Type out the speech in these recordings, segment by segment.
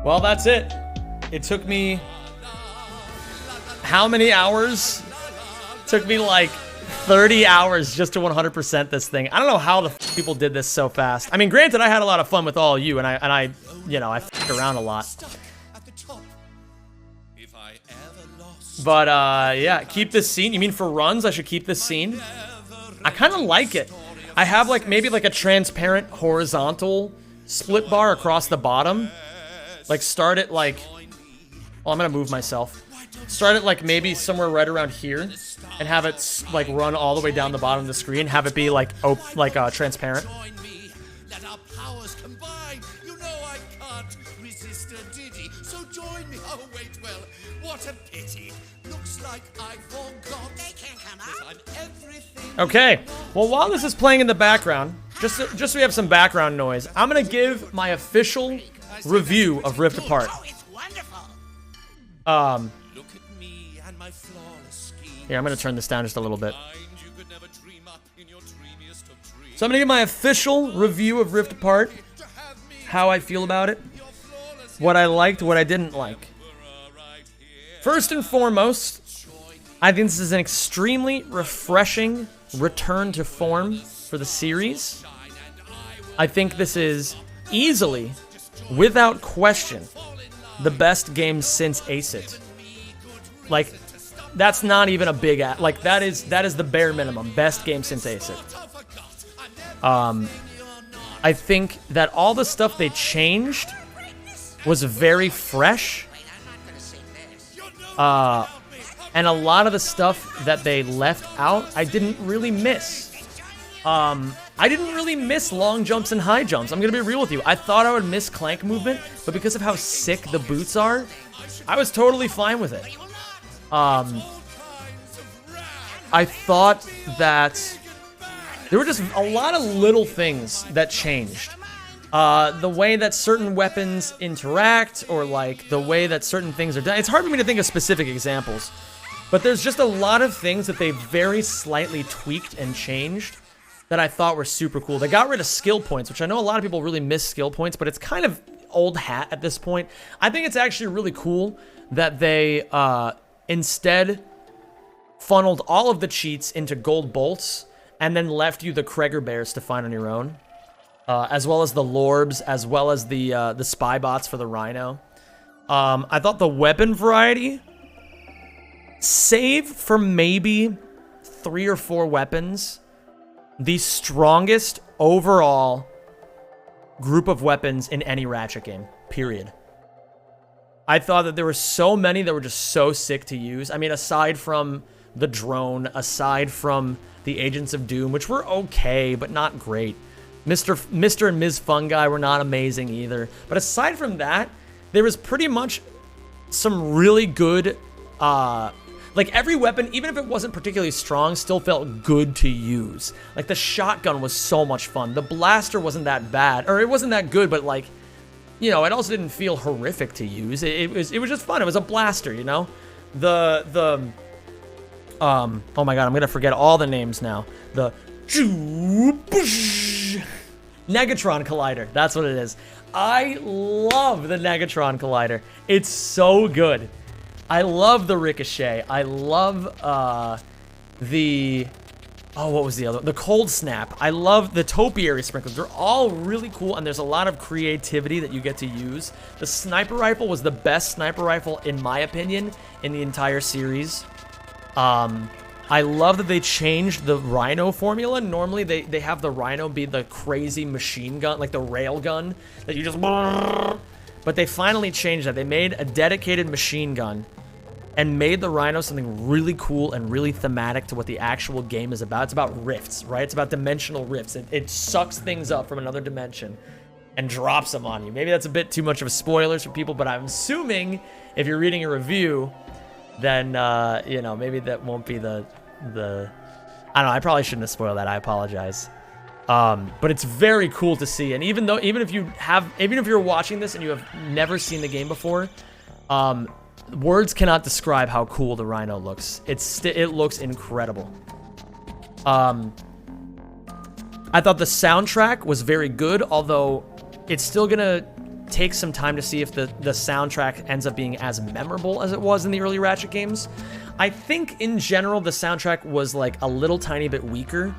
Well, that's it. It took me how many hours? It took me like 30 hours just to 100% this thing. I don't know how the people did this so fast. I mean, granted, I had a lot of fun with all of you, and I you know, I f***ed around a lot. But, yeah, keep this scene. You mean for runs, I should keep this scene? I kind of like it. I have, like, maybe, like, a transparent horizontal split bar across the bottom. Like, start it, like... Well, I'm gonna move myself. Start it, like, maybe somewhere right around here. And have it, like, run all the way down the bottom of the screen. Have it be, like, transparent. Okay, well, while this is playing in the background, just so we have some background noise, I'm gonna give my official review of Rift Apart. Here, I'm gonna turn this down just a little bit. So I'm gonna give my official review of Rift Apart, how I feel about it, what I liked, what I didn't like. First and foremost, I think this is an extremely refreshing return to form for the series. I think this is easily, without question, the best game since Ace It. Like, that's not even a big like, that is the bare minimum. Best game since Ace It. I think that all the stuff they changed was very fresh. And a lot of the stuff that they left out, I didn't really miss. I didn't really miss long jumps and high jumps. I'm gonna be real with you. I thought I would miss Clank movement, but because of how sick the boots are, I was totally fine with it. I thought that there were just a lot of little things that changed. The way that certain weapons interact, or like the way that certain things are done. It's hard for me to think of specific examples, but there's just a lot of things that they very slightly tweaked and changed that I thought were super cool. They got rid of skill points, which I know a lot of people really miss skill points, but it's kind of old hat at this point. I think it's actually really cool that they instead funneled all of the cheats into gold bolts and then left you the Kreger bears to find on your own. As well as the Lorbs, as well as the spy bots for the Rhino. I thought the weapon variety, save for maybe 3 or 4 weapons, the strongest overall group of weapons in any Ratchet game, period. I thought that there were so many that were just so sick to use. I mean, aside from the drone, aside from the Agents of Doom, which were okay, but not great. Mr. and Ms. Fungi were not amazing either. But aside from that, there was pretty much some really good, like every weapon, even if it wasn't particularly strong, still felt good to use. Like the shotgun was so much fun. The blaster wasn't that bad, or it wasn't that good, but like, you know, it also didn't feel horrific to use. It was just fun. It was a blaster, you know? Oh my god, I'm gonna forget all the names now. The Negatron Collider, that's what it is. I love the Negatron Collider. It's so good. I love the Ricochet. I love what was the other? The Cold Snap. I love the Topiary Sprinklers. They're all really cool, and there's a lot of creativity that you get to use. The Sniper Rifle was the best Sniper Rifle, in my opinion, in the entire series. I love that they changed the Rhino formula. Normally, they have the Rhino be the crazy machine gun, like the rail gun, that you just... But they finally changed that. They made a dedicated machine gun and made the Rhino something really cool and really thematic to what the actual game is about. It's about rifts, right? It's about dimensional rifts. It sucks things up from another dimension and drops them on you. Maybe that's a bit too much of a spoilers for people, but I'm assuming if you're reading a review, then, you know, maybe that won't be the I don't know, I probably shouldn't have spoiled that, I apologize. But it's very cool to see, and even if you're watching this and you have never seen the game before, words cannot describe how cool the Rhino looks. It looks incredible. I thought the soundtrack was very good, although it's still gonna take some time to see if the soundtrack ends up being as memorable as it was in the early Ratchet games. I think in general the soundtrack was like a little tiny bit weaker,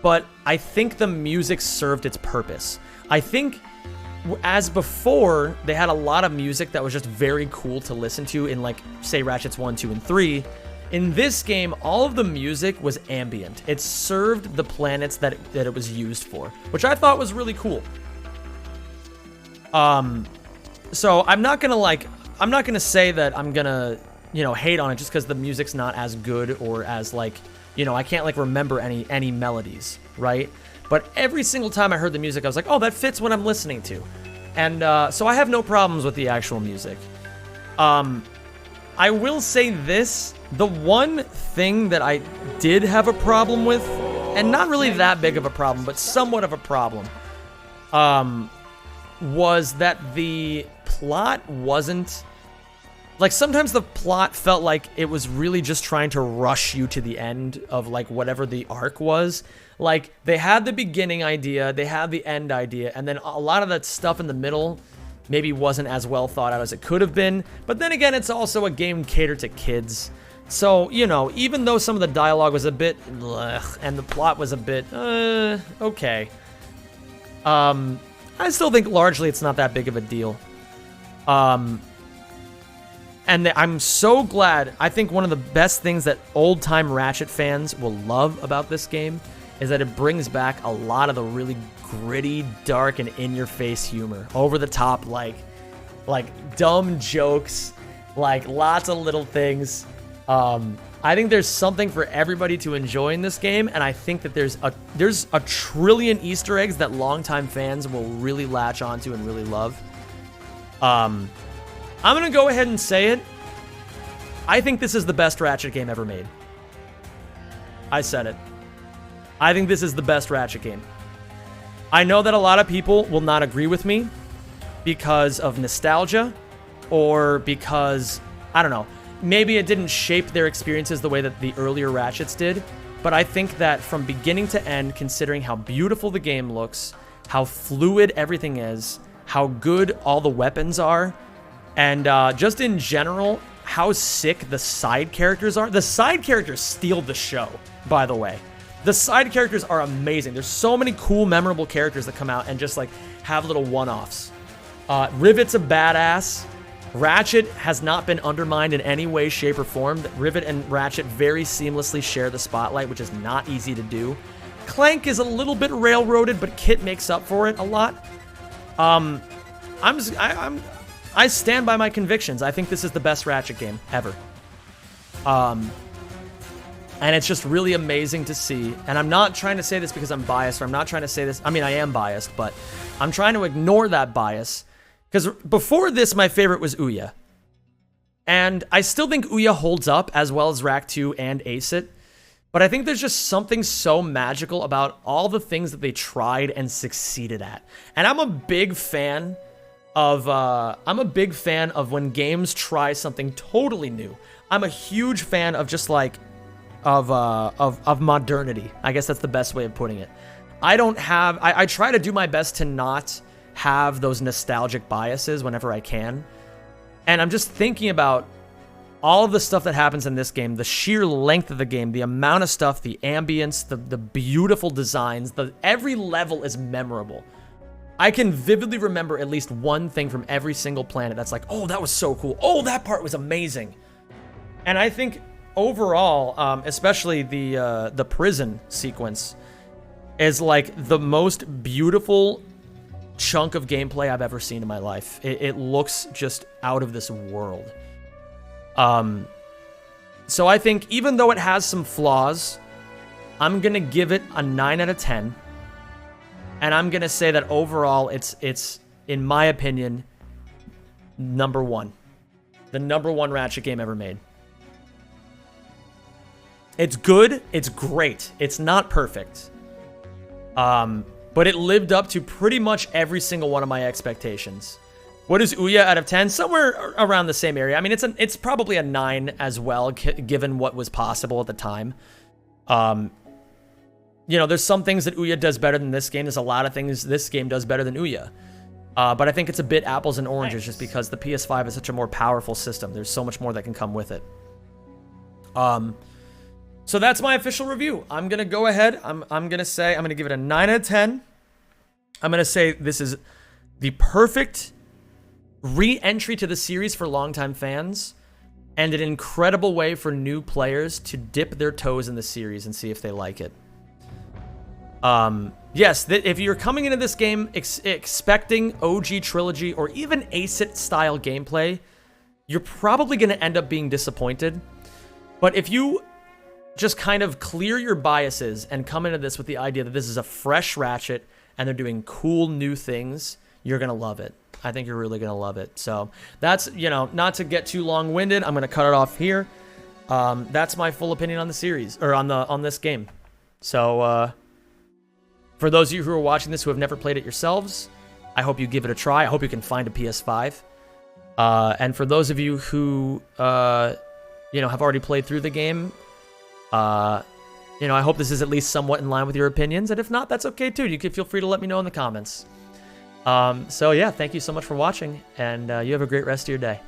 but I think the music served its purpose. I think as before, they had a lot of music that was just very cool to listen to in, like, say, Ratchets 1, 2, and 3. In this game, all of the music was ambient. It served the planets that it was used for, which I thought was really cool. So I'm not gonna say that I'm gonna, you know, hate on it just because the music's not as good or as, like, you know, I can't, like, remember any melodies, right? But every single time I heard the music, I was like, oh, that fits what I'm listening to. And so I have no problems with the actual music. I will say this, the one thing that I did have a problem with, and not really that big of a problem, but somewhat of a problem, was that the plot wasn't... Like, sometimes the plot felt like it was really just trying to rush you to the end of, like, whatever the arc was. Like, they had the beginning idea, they had the end idea, and then a lot of that stuff in the middle maybe wasn't as well thought out as it could have been. But then again, it's also a game catered to kids. So, you know, even though some of the dialogue was a bit blech, and the plot was a bit, okay. I still think largely it's not that big of a deal. And I'm so glad. I think one of the best things that old-time Ratchet fans will love about this game is that it brings back a lot of the really gritty, dark, and in-your-face humor. Over-the-top, like dumb jokes, like lots of little things. I think there's something for everybody to enjoy in this game, and I think that there's a trillion Easter eggs that longtime fans will really latch onto and really love. I'm gonna go ahead and say it. I think this is the best Ratchet game ever made. I said it. I think this is the best Ratchet game. I know that a lot of people will not agree with me because of nostalgia or because, I don't know, maybe it didn't shape their experiences the way that the earlier Ratchets did, but I think that from beginning to end, considering how beautiful the game looks, how fluid everything is, how good all the weapons are, and just in general, how sick the side characters are. The side characters steal the show, by the way. The side characters are amazing. There's so many cool, memorable characters that come out and just, like, have little one-offs. Rivet's a badass. Ratchet has not been undermined in any way, shape, or form. Rivet and Ratchet very seamlessly share the spotlight, which is not easy to do. Clank is a little bit railroaded, but Kit makes up for it a lot. I stand by my convictions. I think this is the best Ratchet game ever. And it's just really amazing to see. And I'm not trying to say this because I'm biased, or I'm not trying to say this... I mean, I am biased, but I'm trying to ignore that bias. Because before this, my favorite was Ouya. And I still think Ouya holds up as well as Rack 2 and Ace It. But I think there's just something so magical about all the things that they tried and succeeded at. And I'm a big fan of when games try something totally new. I'm a huge fan of just like of modernity. I guess that's the best way of putting it. I try to do my best to not have those nostalgic biases whenever I can. And I'm just thinking about all of the stuff that happens in this game, the sheer length of the game, the amount of stuff, the ambience, the beautiful designs, every level is memorable. I can vividly remember at least one thing from every single planet that's like, oh, that was so cool. Oh, that part was amazing. And I think overall, especially the prison sequence is like the most beautiful chunk of gameplay I've ever seen in my life. It looks just out of this world. So I think even though it has some flaws, I'm gonna give it a 9 out of 10. And I'm gonna say that overall, it's in my opinion, number one. The number one Ratchet game ever made. It's good, it's great. It's not perfect. But it lived up to pretty much every single one of my expectations. What is Ouya out of 10? Somewhere around the same area. I mean, it's probably a 9 as well, given what was possible at the time. You know, there's some things that Ouya does better than this game. There's a lot of things this game does better than Ouya. But I think it's a bit apples and oranges just because the PS5 is such a more powerful system. There's so much more that can come with it. So that's my official review. I'm going to go ahead. I'm going to give it a 9 out of 10. I'm going to say this is the perfect re-entry to the series for longtime fans and an incredible way for new players to dip their toes in the series and see if they like it. Yes, if you're coming into this game expecting OG Trilogy or even ACIT style gameplay, you're probably going to end up being disappointed. But if you just kind of clear your biases and come into this with the idea that this is a fresh Ratchet and they're doing cool new things, you're going to love it. I think you're really going to love it. So that's, you know, not to get too long-winded, I'm going to cut it off here. That's my full opinion on the series, or on this game. So, for those of you who are watching this who have never played it yourselves, I hope you give it a try. I hope you can find a PS5. And for those of you who, you know, have already played through the game, you know, I hope this is at least somewhat in line with your opinions. And if not, that's okay too. You can feel free to let me know in the comments. So yeah, thank you so much for watching, and you have a great rest of your day.